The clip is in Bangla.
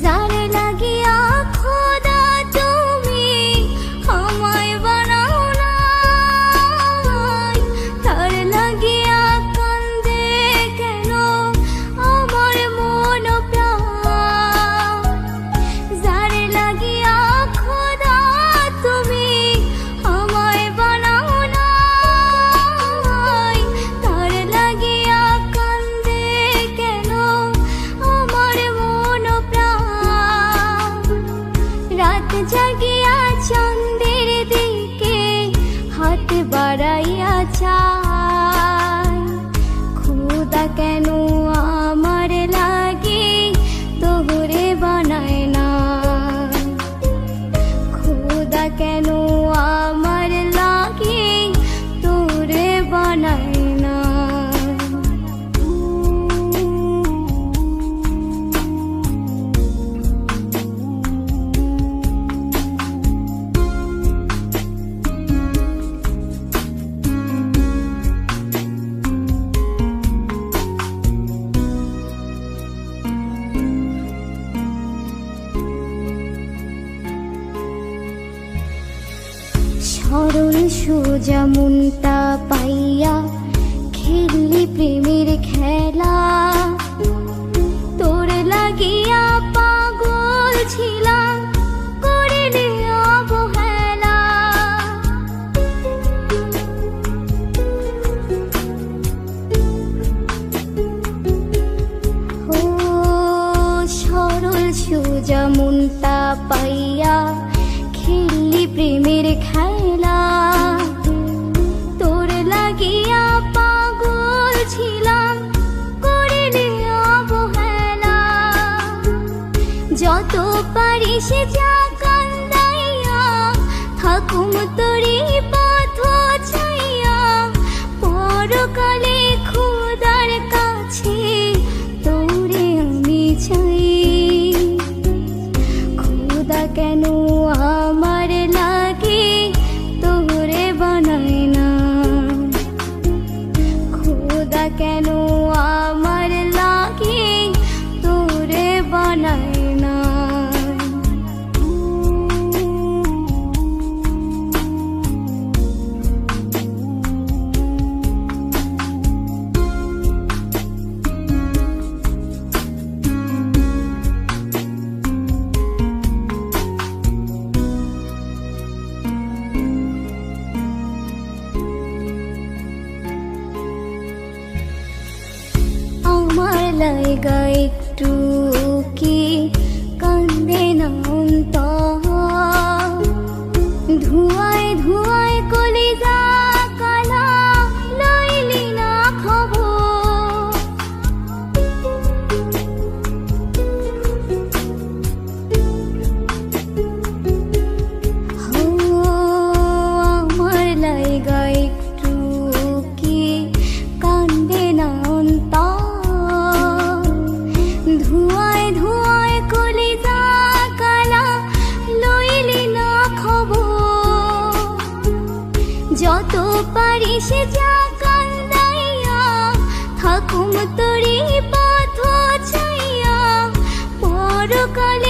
যার লাগিয়া খোদা তুমি আমায় বানাও নাই, তার লাগিয়া কান্দে কেন আমার মন প্রাণ। যার লাগিয়া খোদা তুমি আমায় বানাও নাই, তার লাগিয়া কান্দে কেন আমার মন প্রাণ। রাত জাগিয়া চাঁদের দিকে হাত বাড়াইয়া চায়, খোদা কেন আমার লাগি তোরে বানায় না, খোদা কেন আমার লাগি তোরে বানায় না। সরল সোজা মনটা পাইয়া খেললি প্রেমের খেলা, তোর লাগিয়া পাগল ছিলাম করিলি অবহেলা। ও সরল সোজা মনটা পাইয়া খেললি প্রেমের খেলা, তোর লাগিয়া পাগল ছিলাম করিলি অবহেলা। যত পারিস যা কান্দাইয়া থাকুম তোরি পথ চাইয়া, পরকালে খোদার কাছে তোরে আমি চাই। খোদা কেন আমার লাগি তোরে বানায় না, খোদা কেন আমার লাগি তোরে বানায় না। আমার লাইগা একটু কি কান্দে না অন্তর, ধুয়ায় ধুয়ায় কলিজা কালা লইলি না খবর। আমার লাইগা একটু কি কান্দে না অন্তর, ধুয়ায় ধুয়ায় কলিজা কালা লইলি না খবর। যত পারিস যা কান্দাইয়া থাকুম তোরি পথ চাইয়া, পরকালে